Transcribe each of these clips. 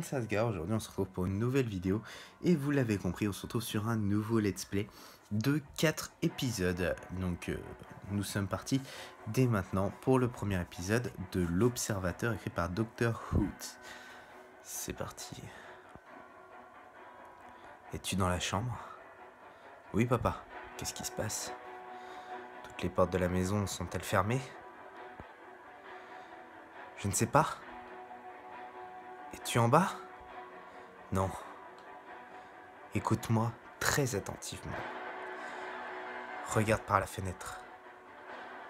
Sasgar. Aujourd'hui on se retrouve pour une nouvelle vidéo et vous l'avez compris, on se retrouve sur un nouveau let's play de 4 épisodes. Donc nous sommes partis dès maintenant pour le premier épisode de l'Observateur écrit par Dr. Hoot. C'est parti. Es-tu dans la chambre? Oui papa, qu'est-ce qui se passe? Toutes les portes de la maison sont-elles fermées? Je ne sais pas. Es-tu en bas? Non. Écoute-moi très attentivement. Regarde par la fenêtre.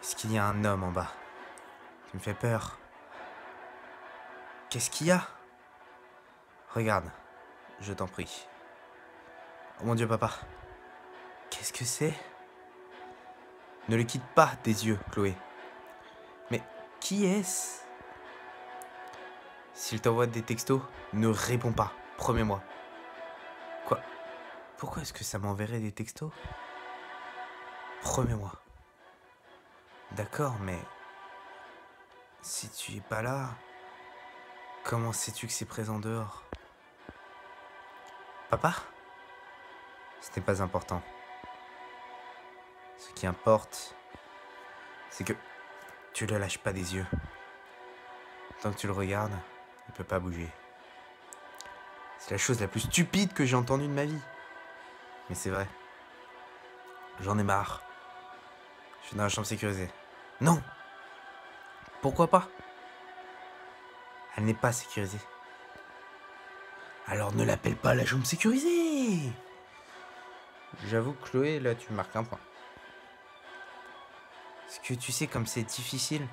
Est-ce qu'il y a un homme en bas? Tu me fais peur. Qu'est-ce qu'il y a? Regarde, je t'en prie. Oh mon Dieu, papa. Qu'est-ce que c'est? Ne le quitte pas des yeux, Chloé. Mais qui est-ce? S'il t'envoie des textos, ne réponds pas. Promets-moi. Quoi? Pourquoi est-ce que ça m'enverrait des textos? Promets-moi. D'accord, mais si tu es pas là, comment sais-tu que c'est présent dehors? Papa? Ce n'est pas important. Ce qui importe, c'est que tu le lâches pas des yeux. Tant que tu le regardes, il ne peut pas bouger. C'est la chose la plus stupide que j'ai entendue de ma vie. Mais c'est vrai. J'en ai marre. Je suis dans la chambre sécurisée. Non! Pourquoi pas? Elle n'est pas sécurisée. Alors ne l'appelle pas la chambre sécurisée! J'avoue, Chloé, là tu marques un point. Est-ce que tu sais comme c'est difficile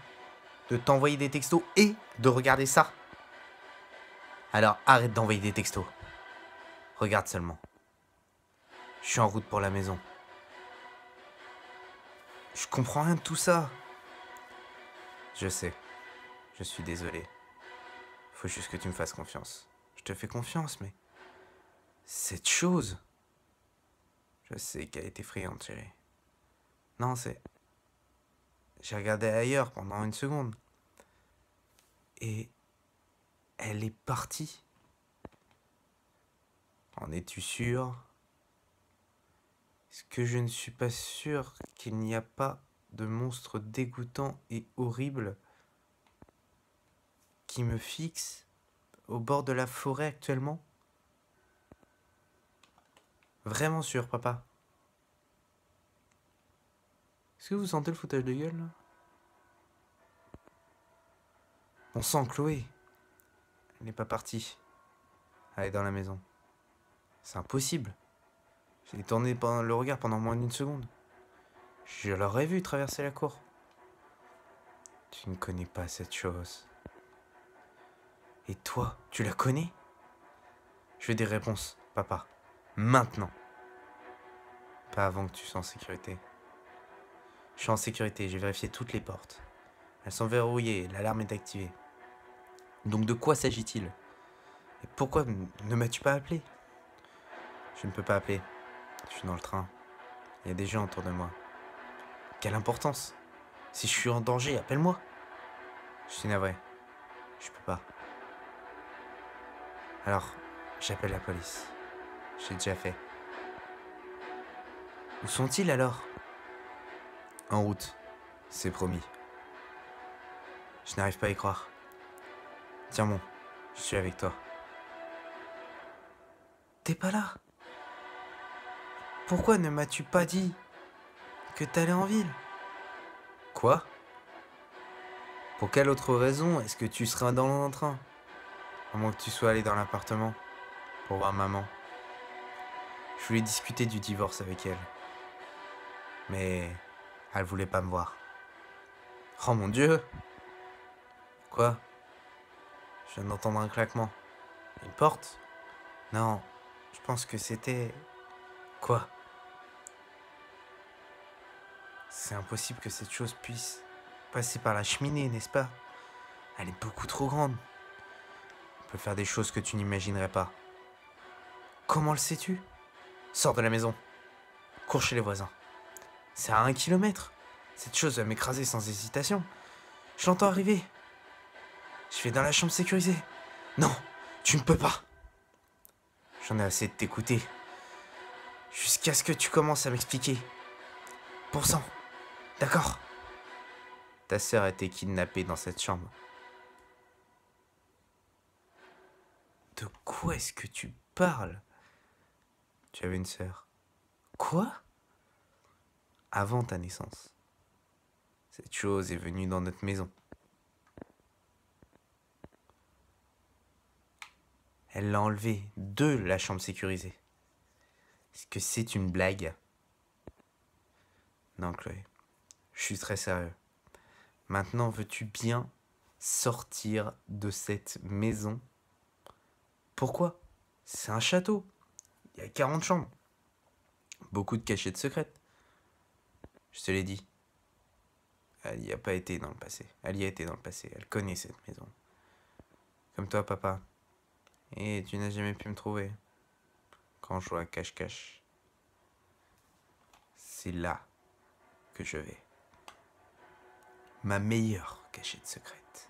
de t'envoyer des textos et de regarder ça? Alors arrête d'envoyer des textos. Regarde seulement. Je suis en route pour la maison. Je comprends rien de tout ça. Je sais. Je suis désolé. Faut juste que tu me fasses confiance. Je te fais confiance, mais... cette chose... Je sais qu'elle est effrayante, chérie. Non, c'est... J'ai regardé ailleurs pendant une seconde. Et... elle est partie. En es-tu sûr? Est-ce que je ne suis pas sûr qu'il n'y a pas de monstre dégoûtant et horrible qui me fixe au bord de la forêt actuellement? Vraiment sûr, papa? Est-ce que vous sentez le foutage de gueule, là? Bon sang, Chloé. Elle n'est pas partie. Elle est dans la maison. C'est impossible. J'ai tourné le regard pendant moins d'une seconde. Je l'aurais vu traverser la cour. Tu ne connais pas cette chose. Et toi, tu la connais? Je veux des réponses, papa. Maintenant. Pas avant que tu sois en sécurité. Je suis en sécurité, j'ai vérifié toutes les portes. Elles sont verrouillées, l'alarme est activée. Donc de quoi s'agit-il? Et pourquoi ne m'as-tu pas appelé? Je ne peux pas appeler. Je suis dans le train. Il y a des gens autour de moi. Quelle importance? Si je suis en danger, appelle-moi. Je suis navré. Je peux pas. Alors, j'appelle la police. J'ai déjà fait. Où sont-ils alors? En route. C'est promis. Je n'arrive pas à y croire. Tiens bon, je suis avec toi. T'es pas là? Pourquoi ne m'as-tu pas dit que t'allais en ville? Quoi? Pour quelle autre raison est-ce que tu seras dans un train? À moins que tu sois allé dans l'appartement pour voir maman. Je voulais discuter du divorce avec elle. Mais elle voulait pas me voir. Oh mon Dieu! Quoi? Je viens d'entendre un claquement. Une porte? Non, je pense que c'était... Quoi? C'est impossible que cette chose puisse passer par la cheminée, n'est-ce pas? Elle est beaucoup trop grande. Elle peut faire des choses que tu n'imaginerais pas. Comment le sais-tu? Sors de la maison. Cours chez les voisins. C'est à 1 kilomètre. Cette chose va m'écraser sans hésitation. Je l'entends arriver. Je vais dans la chambre sécurisée. Non, Tu ne peux pas. J'en ai assez de t'écouter. Jusqu'à ce que tu commences à m'expliquer. Pour cent. D'accord? Ta sœur a été kidnappée dans cette chambre. De quoi est-ce que tu parles? Tu avais une sœur. Quoi? Avant ta naissance. Cette chose est venue dans notre maison. Elle l'a enlevée de la chambre sécurisée. Est-ce que c'est une blague? Non, Chloé. Je suis très sérieux. Maintenant, veux-tu bien sortir de cette maison? Pourquoi? C'est un château. Il y a 40 chambres. Beaucoup de cachettes secrètes. Je te l'ai dit. Elle n'y a pas été dans le passé. Elle y a été dans le passé. Elle connaît cette maison. Comme toi, papa. Et tu n'as jamais pu me trouver. Quand je joue à cache-cache. C'est là que je vais. Ma meilleure cachette secrète.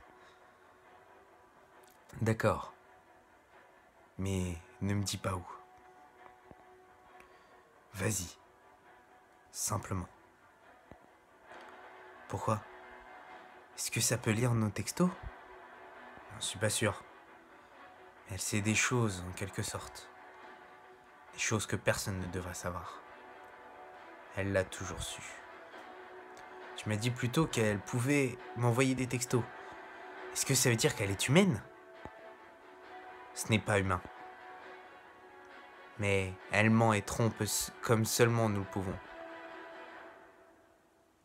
D'accord. Mais ne me dis pas où. Vas-y. Simplement. Pourquoi? Est-ce que ça peut lire nos textos? J'en suis pas sûr. Mais elle sait des choses, en quelque sorte. Des choses que personne ne devrait savoir. Elle l'a toujours su. Tu m'as dit plutôt qu'elle pouvait m'envoyer des textos. Est-ce que ça veut dire qu'elle est humaine? Ce n'est pas humain. Mais elle ment et trompe comme seulement nous le pouvons.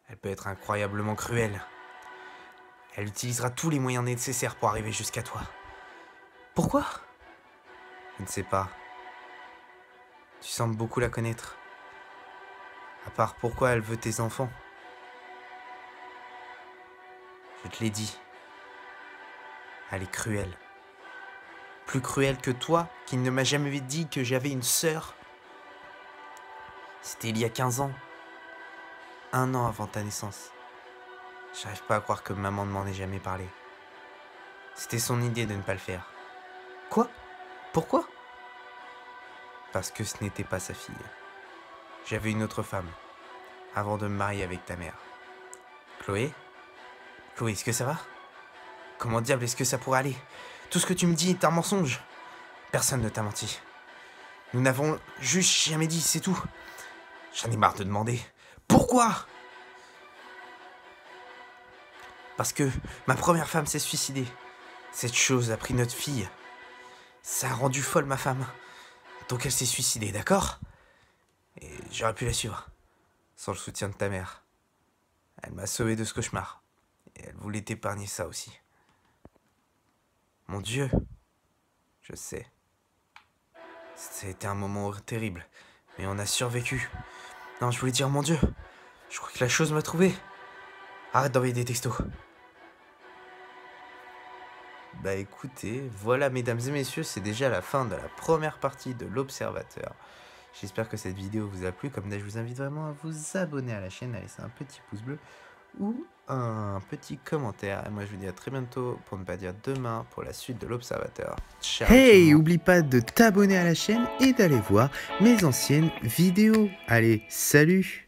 Elle peut être incroyablement cruelle. Elle utilisera tous les moyens nécessaires pour arriver jusqu'à toi. Pourquoi? Je ne sais pas. Tu sembles beaucoup la connaître. À part pourquoi elle veut tes enfants. Je te l'ai dit. Elle est cruelle. Plus cruelle que toi, qui ne m'a jamais dit que j'avais une sœur. C'était il y a 15 ans. 1 an avant ta naissance. J'arrive pas à croire que maman ne m'en ait jamais parlé. C'était son idée de ne pas le faire. Quoi? Pourquoi? Parce que ce n'était pas sa fille. J'avais une autre femme, avant de me marier avec ta mère. Chloé? Chloé, est-ce que ça va? Comment diable est-ce que ça pourrait aller? Tout ce que tu me dis est un mensonge. Personne ne t'a menti. Nous n'avons juste jamais dit, c'est tout. J'en ai marre de demander. Pourquoi? Parce que ma première femme s'est suicidée. Cette chose a pris notre fille. Ça a rendu folle ma femme. Donc elle s'est suicidée, d'accord? Et j'aurais pu la suivre. Sans le soutien de ta mère. Elle m'a sauvé de ce cauchemar. Et elle voulait t'épargner ça aussi. Mon Dieu. Je sais. Ça a été un moment terrible. Mais on a survécu. Non, je voulais dire mon Dieu. Je crois que la chose m'a trouvé. Arrête d'envoyer des textos. Bah écoutez, voilà mesdames et messieurs, c'est déjà la fin de la première partie de l'Observateur. J'espère que cette vidéo vous a plu. Comme d'hab, je vous invite vraiment à vous abonner à la chaîne, à laisser un petit pouce bleu ou un petit commentaire. Et moi je vous dis à très bientôt, pour ne pas dire demain, pour la suite de l'Observateur. Ciao. Hey, oublie pas de t'abonner à la chaîne et d'aller voir mes anciennes vidéos. Allez, salut!